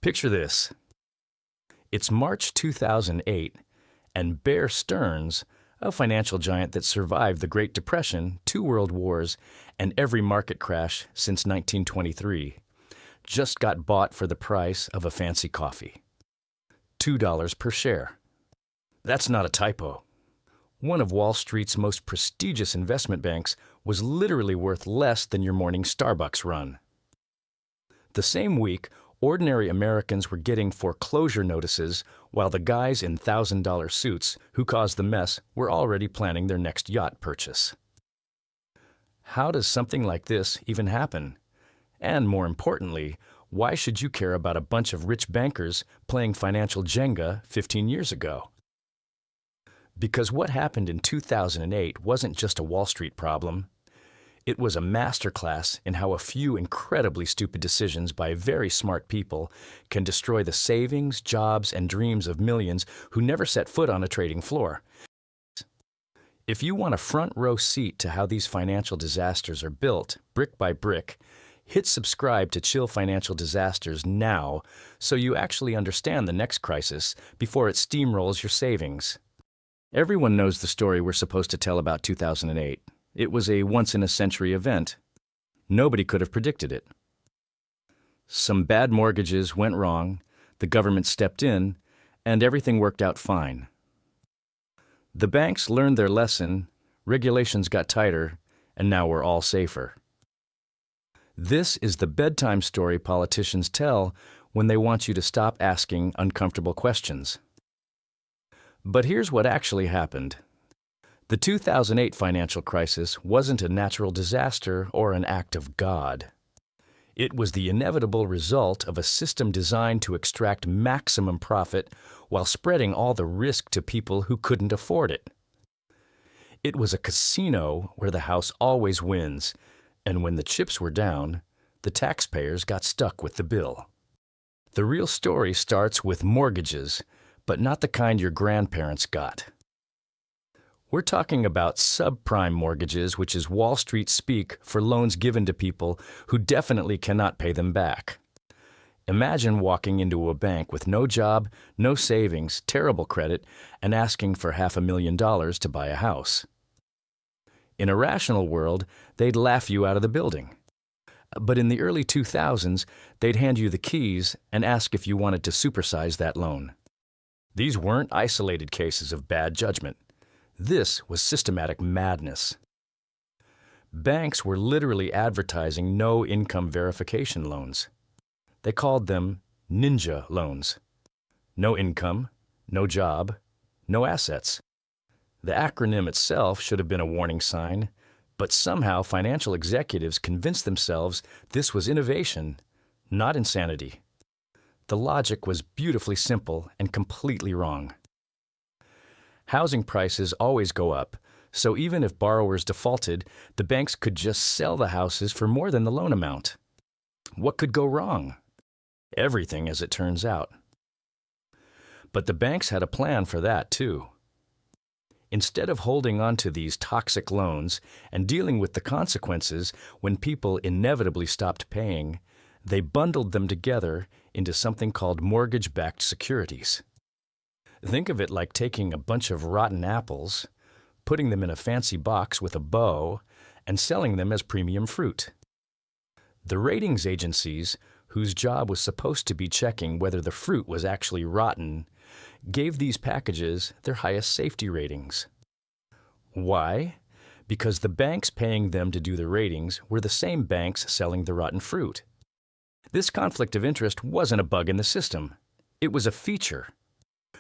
Picture this. It's March 2008, and Bear Stearns, a financial giant that survived the Great Depression, 2 world wars, and every market crash since 1923, just got bought for the price of a fancy coffee. $2 per share. That's not a typo. One of Wall Street's most prestigious investment banks was literally worth less than your morning Starbucks run. The same week, ordinary Americans were getting foreclosure notices while the guys in $1,000 suits who caused the mess were already planning their next yacht purchase. How does something like this even happen? And more importantly, why should you care about a bunch of rich bankers playing financial Jenga 15 years ago? Because what happened in 2008 wasn't just a Wall Street problem. It was a masterclass in how a few incredibly stupid decisions by very smart people can destroy the savings, jobs, and dreams of millions who never set foot on a trading floor. If you want a front row seat to how these financial disasters are built, brick by brick, hit subscribe to Chill Financial Disasters now so you actually understand the next crisis before it steamrolls your savings. Everyone knows the story we're supposed to tell about 2008. It was a once-in-a-century event. Nobody could have predicted it. Some bad mortgages went wrong, the government stepped in, and everything worked out fine. The banks learned their lesson, regulations got tighter, and now we're all safer. This is the bedtime story politicians tell when they want you to stop asking uncomfortable questions. But here's what actually happened. The 2008 financial crisis wasn't a natural disaster or an act of God. It was the inevitable result of a system designed to extract maximum profit while spreading all the risk to people who couldn't afford it. It was a casino where the house always wins, and when the chips were down, the taxpayers got stuck with the bill. The real story starts with mortgages, but not the kind your grandparents got. We're talking about subprime mortgages, which is Wall Street speak for loans given to people who definitely cannot pay them back. Imagine walking into a bank with no job, no savings, terrible credit, and asking for $500,000 to buy a house. In a rational world, they'd laugh you out of the building. But in the early 2000s, they'd hand you the keys and ask if you wanted to supersize that loan. These weren't isolated cases of bad judgment. This was systematic madness. Banks were literally advertising no-income verification loans. They called them ninja loans. No income, no job, no assets. The acronym itself should have been a warning sign, but somehow financial executives convinced themselves this was innovation, not insanity. The logic was beautifully simple and completely wrong. Housing prices always go up, so even if borrowers defaulted, the banks could just sell the houses for more than the loan amount. What could go wrong? Everything, as it turns out. But the banks had a plan for that, too. Instead of holding on to these toxic loans and dealing with the consequences when people inevitably stopped paying, they bundled them together into something called mortgage-backed securities. Think of it like taking a bunch of rotten apples, putting them in a fancy box with a bow, and selling them as premium fruit. The ratings agencies, whose job was supposed to be checking whether the fruit was actually rotten, gave these packages their highest safety ratings. Why? Because the banks paying them to do the ratings were the same banks selling the rotten fruit. This conflict of interest wasn't a bug in the system. It was a feature.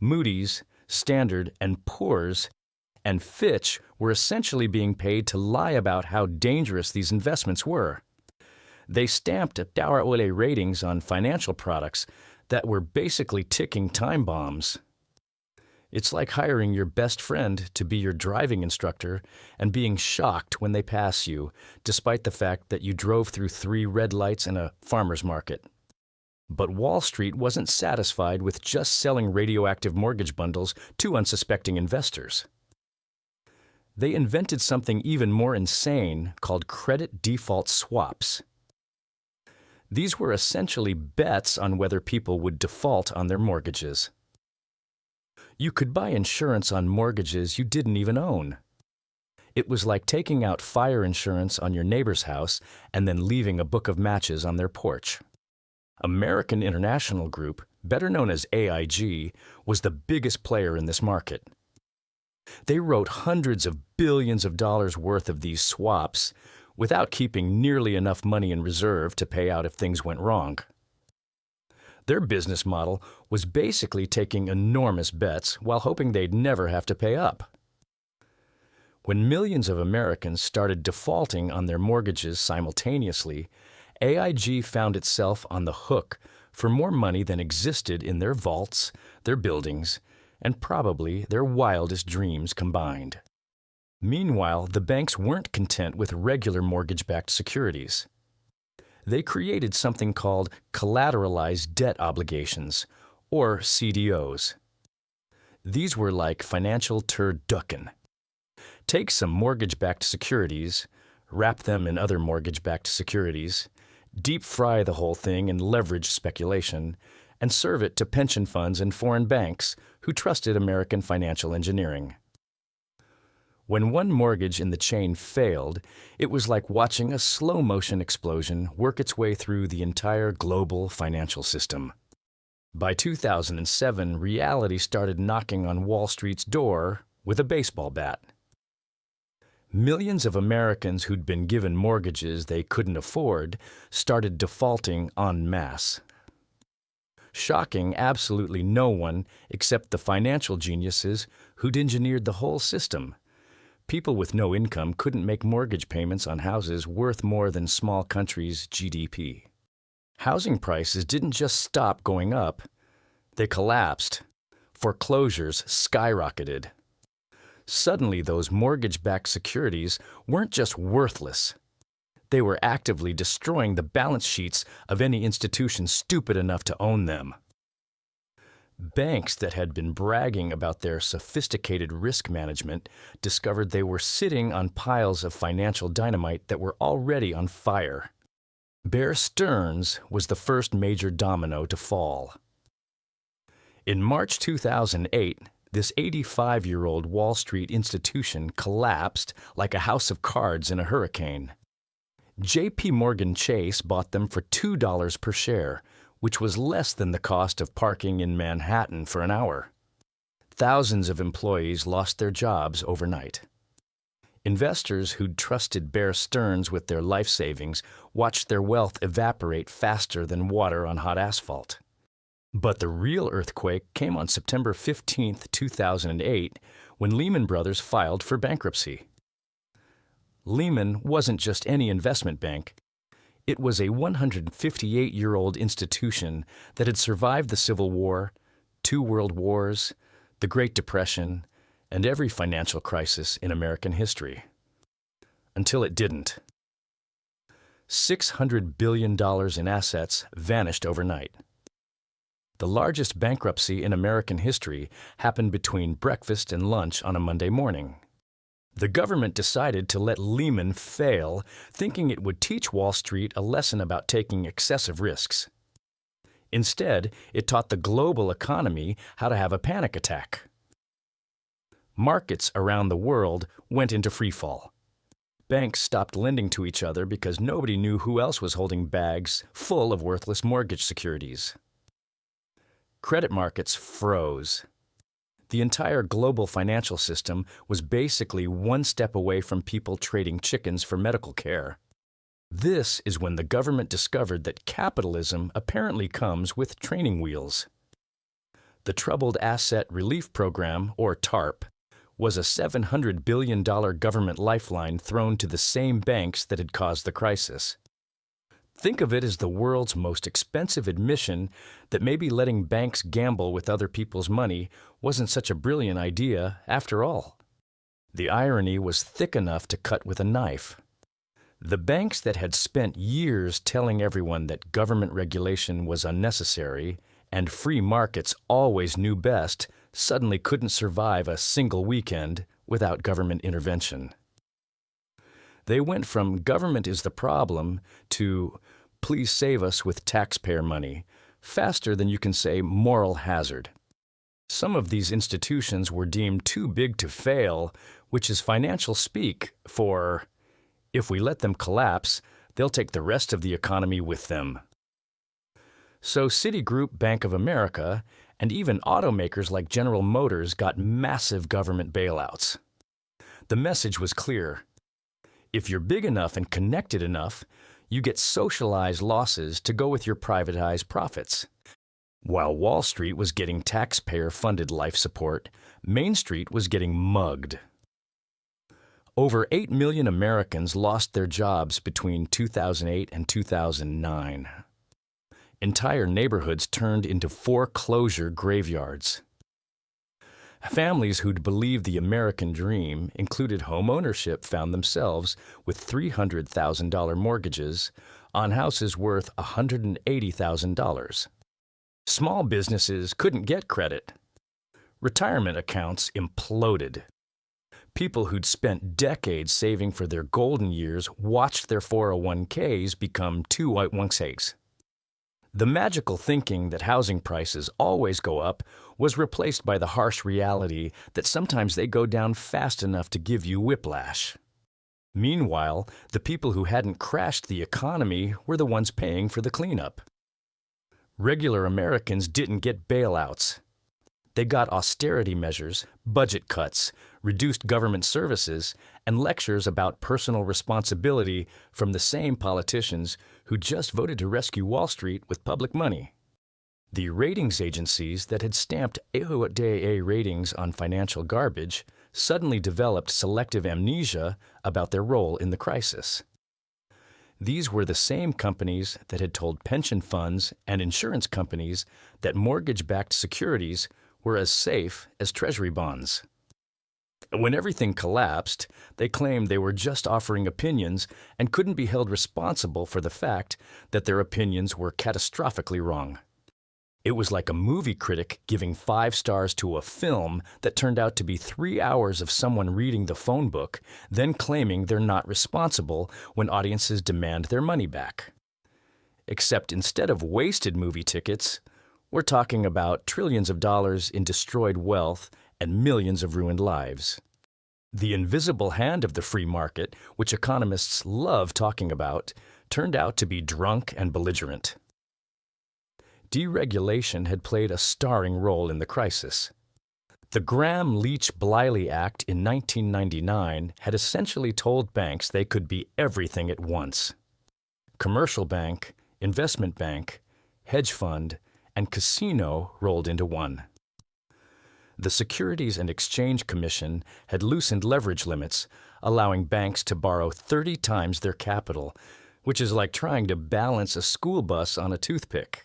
Moody's, Standard, and Poor's, and Fitch were essentially being paid to lie about how dangerous these investments were. They stamped dour ratings on financial products that were basically ticking time bombs. It's like hiring your best friend to be your driving instructor and being shocked when they pass you, despite the fact that you drove through 3 red lights and a farmer's market. But Wall Street wasn't satisfied with just selling radioactive mortgage bundles to unsuspecting investors. They invented something even more insane called credit default swaps. These were essentially bets on whether people would default on their mortgages. You could buy insurance on mortgages you didn't even own. It was like taking out fire insurance on your neighbor's house and then leaving a book of matches on their porch. American International Group, better known as AIG, was the biggest player in this market. They wrote hundreds of billions of dollars worth of these swaps without keeping nearly enough money in reserve to pay out if things went wrong. Their business model was basically taking enormous bets while hoping they'd never have to pay up. When millions of Americans started defaulting on their mortgages simultaneously, AIG found itself on the hook for more money than existed in their vaults, their buildings, and probably their wildest dreams combined. Meanwhile, the banks weren't content with regular mortgage-backed securities. They created something called Collateralized Debt Obligations, or CDOs. These were like financial turducken. Take some mortgage-backed securities, wrap them in other mortgage-backed securities, deep fry the whole thing in leverage speculation, and serve it to pension funds and foreign banks who trusted American financial engineering. When one mortgage in the chain failed, it was like watching a slow-motion explosion work its way through the entire global financial system. By 2007, reality started knocking on Wall Street's door with a baseball bat. Millions of Americans who'd been given mortgages they couldn't afford started defaulting en masse. Shocking absolutely no one except the financial geniuses who'd engineered the whole system. People with no income couldn't make mortgage payments on houses worth more than small countries' GDP. Housing prices didn't just stop going up, they collapsed. Foreclosures skyrocketed. Suddenly, those mortgage-backed securities weren't just worthless. They were actively destroying the balance sheets of any institution stupid enough to own them. Banks that had been bragging about their sophisticated risk management discovered they were sitting on piles of financial dynamite that were already on fire. Bear Stearns was the first major domino to fall. In March 2008, this 85-year-old Wall Street institution collapsed like a house of cards in a hurricane. J.P. Morgan Chase bought them for $2 per share, which was less than the cost of parking in Manhattan for an hour. Thousands of employees lost their jobs overnight. Investors who'd trusted Bear Stearns with their life savings watched their wealth evaporate faster than water on hot asphalt. But the real earthquake came on September 15, 2008, when Lehman Brothers filed for bankruptcy. Lehman wasn't just any investment bank. It was a 158-year-old institution that had survived the Civil War, 2 World Wars, the Great Depression, and every financial crisis in American history. Until it didn't. $600 billion in assets vanished overnight. The largest bankruptcy in American history happened between breakfast and lunch on a Monday morning. The government decided to let Lehman fail, thinking it would teach Wall Street a lesson about taking excessive risks. Instead, it taught the global economy how to have a panic attack. Markets around the world went into freefall. Banks stopped lending to each other because nobody knew who else was holding bags full of worthless mortgage securities. Credit markets froze. The entire global financial system was basically one step away from people trading chickens for medical care. This is when the government discovered that capitalism apparently comes with training wheels. The Troubled Asset Relief Program, or TARP, was a $700 billion government lifeline thrown to the same banks that had caused the crisis. Think of it as the world's most expensive admission that maybe letting banks gamble with other people's money wasn't such a brilliant idea after all. The irony was thick enough to cut with a knife. The banks that had spent years telling everyone that government regulation was unnecessary and free markets always knew best suddenly couldn't survive a single weekend without government intervention. They went from government is the problem to please save us with taxpayer money, faster than you can say moral hazard. Some of these institutions were deemed too big to fail, which is financial speak for, if we let them collapse, they'll take the rest of the economy with them. So Citigroup, Bank of America, and even automakers like General Motors got massive government bailouts. The message was clear. If you're big enough and connected enough, you get socialized losses to go with your privatized profits. While Wall Street was getting taxpayer-funded life support, Main Street was getting mugged. Over 8 million Americans lost their jobs between 2008 and 2009. Entire neighborhoods turned into foreclosure graveyards. Families who'd believed the American dream, included home ownership, found themselves with $300,000 mortgages on houses worth $180,000. Small businesses couldn't get credit. Retirement accounts imploded. People who'd spent decades saving for their golden years watched their 401ks become 201ks. The magical thinking that housing prices always go up was replaced by the harsh reality that sometimes they go down fast enough to give you whiplash. Meanwhile, the people who hadn't crashed the economy were the ones paying for the cleanup. Regular Americans didn't get bailouts. They got austerity measures, budget cuts, reduced government services, and lectures about personal responsibility from the same politicians who just voted to rescue Wall Street with public money. The ratings agencies that had stamped AAA ratings on financial garbage suddenly developed selective amnesia about their role in the crisis. These were the same companies that had told pension funds and insurance companies that mortgage-backed securities were as safe as treasury bonds. When everything collapsed, they claimed they were just offering opinions and couldn't be held responsible for the fact that their opinions were catastrophically wrong. It was like a movie critic giving 5 stars to a film that turned out to be 3 hours of someone reading the phone book, then claiming they're not responsible when audiences demand their money back. Except instead of wasted movie tickets, we're talking about trillions of dollars in destroyed wealth and millions of ruined lives. The invisible hand of the free market, which economists love talking about, turned out to be drunk and belligerent. Deregulation had played a starring role in the crisis. The Graham-Leach-Bliley Act in 1999 had essentially told banks they could be everything at once. Commercial bank, investment bank, hedge fund, and casino rolled into one. The Securities and Exchange Commission had loosened leverage limits, allowing banks to borrow 30 times their capital, which is like trying to balance a school bus on a toothpick.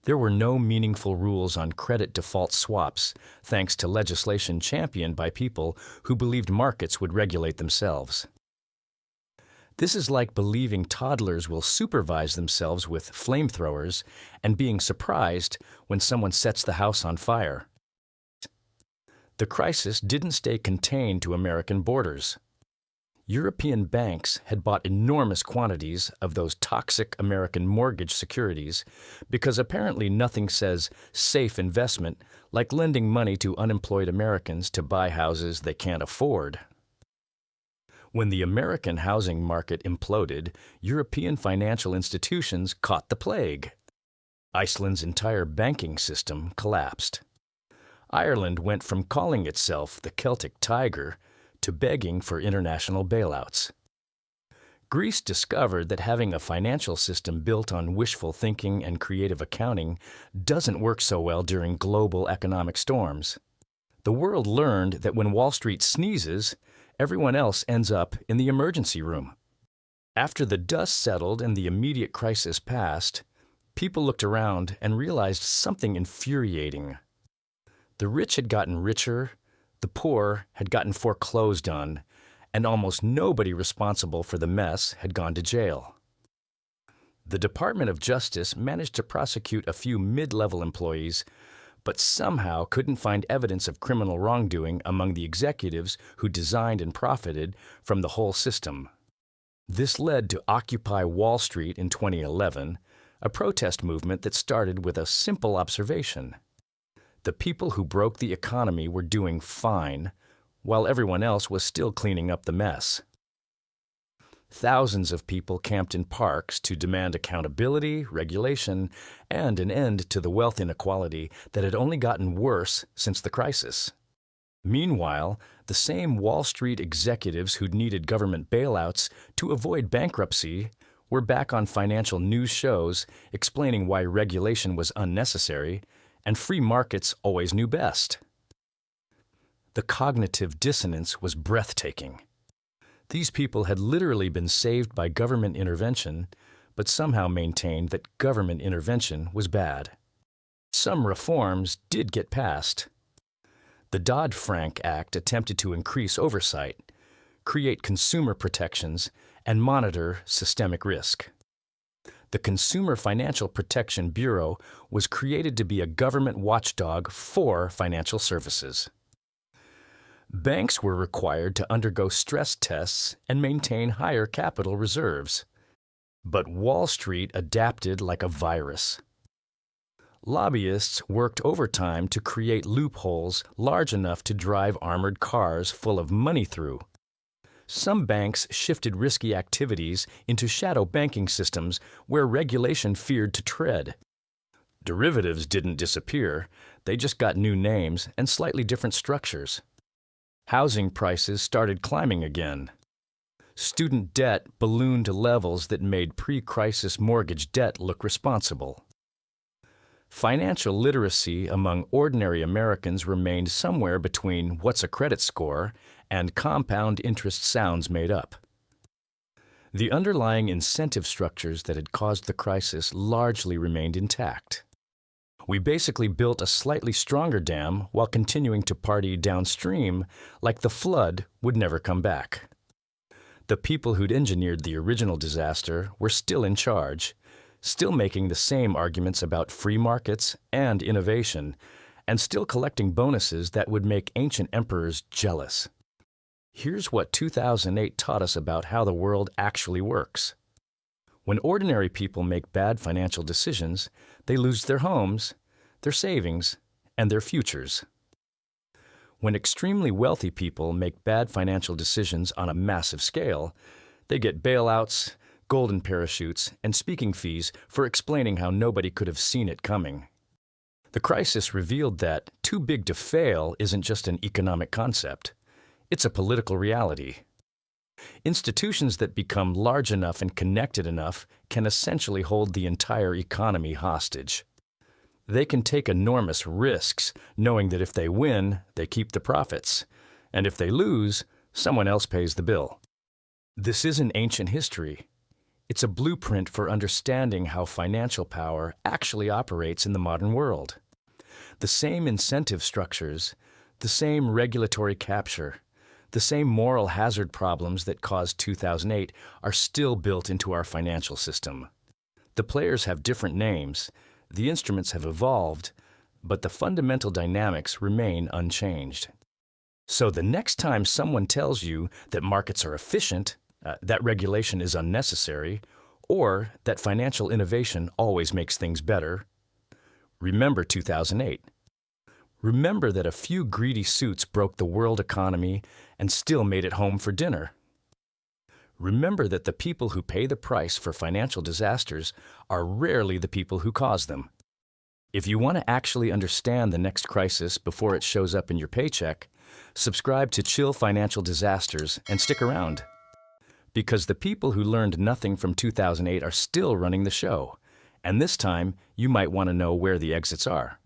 There were no meaningful rules on credit default swaps, thanks to legislation championed by people who believed markets would regulate themselves. This is like believing toddlers will supervise themselves with flamethrowers and being surprised when someone sets the house on fire. The crisis didn't stay contained to American borders. European banks had bought enormous quantities of those toxic American mortgage securities because apparently nothing says safe investment like lending money to unemployed Americans to buy houses they can't afford. When the American housing market imploded, European financial institutions caught the plague. Iceland's entire banking system collapsed. Ireland went from calling itself the Celtic Tiger to begging for international bailouts. Greece discovered that having a financial system built on wishful thinking and creative accounting doesn't work so well during global economic storms. The world learned that when Wall Street sneezes, everyone else ends up in the emergency room. After the dust settled and the immediate crisis passed, people looked around and realized something infuriating. The rich had gotten richer, the poor had gotten foreclosed on, and almost nobody responsible for the mess had gone to jail. The Department of Justice managed to prosecute a few mid-level employees, but somehow couldn't find evidence of criminal wrongdoing among the executives who designed and profited from the whole system. This led to Occupy Wall Street in 2011, a protest movement that started with a simple observation. The people who broke the economy were doing fine, while everyone else was still cleaning up the mess. Thousands of people camped in parks to demand accountability, regulation, and an end to the wealth inequality that had only gotten worse since the crisis. Meanwhile, the same Wall Street executives who'd needed government bailouts to avoid bankruptcy were back on financial news shows explaining why regulation was unnecessary and free markets always knew best. The cognitive dissonance was breathtaking. These people had literally been saved by government intervention, but somehow maintained that government intervention was bad. Some reforms did get passed. The Dodd-Frank Act attempted to increase oversight, create consumer protections, and monitor systemic risk. The Consumer Financial Protection Bureau was created to be a government watchdog for financial services. Banks were required to undergo stress tests and maintain higher capital reserves. But Wall Street adapted like a virus. Lobbyists worked overtime to create loopholes large enough to drive armored cars full of money through. Some banks shifted risky activities into shadow banking systems where regulation feared to tread. Derivatives didn't disappear, they just got new names and slightly different structures. Housing prices started climbing again. Student debt ballooned to levels that made pre-crisis mortgage debt look responsible. Financial literacy among ordinary Americans remained somewhere between what's a credit score and compound interest sounds made up. The underlying incentive structures that had caused the crisis largely remained intact. We basically built a slightly stronger dam while continuing to party downstream like the flood would never come back. The people who'd engineered the original disaster were still in charge, still making the same arguments about free markets and innovation, and still collecting bonuses that would make ancient emperors jealous. Here's what 2008 taught us about how the world actually works. When ordinary people make bad financial decisions, they lose their homes, their savings, and their futures. When extremely wealthy people make bad financial decisions on a massive scale, they get bailouts, golden parachutes, and speaking fees for explaining how nobody could have seen it coming. The crisis revealed that too big to fail isn't just an economic concept. It's a political reality. Institutions that become large enough and connected enough can essentially hold the entire economy hostage. They can take enormous risks, knowing that if they win, they keep the profits, and if they lose, someone else pays the bill. This isn't ancient history. It's a blueprint for understanding how financial power actually operates in the modern world. The same incentive structures, the same regulatory capture, the same moral hazard problems that caused 2008 are still built into our financial system. The players have different names, the instruments have evolved, but the fundamental dynamics remain unchanged. So the next time someone tells you that markets are efficient, that regulation is unnecessary, or that financial innovation always makes things better, remember 2008. Remember that a few greedy suits broke the world economy and still made it home for dinner. Remember that the people who pay the price for financial disasters are rarely the people who cause them. If you want to actually understand the next crisis before it shows up in your paycheck, subscribe to Chill Financial Disasters and stick around. Because the people who learned nothing from 2008 are still running the show, and this time you might want to know where the exits are.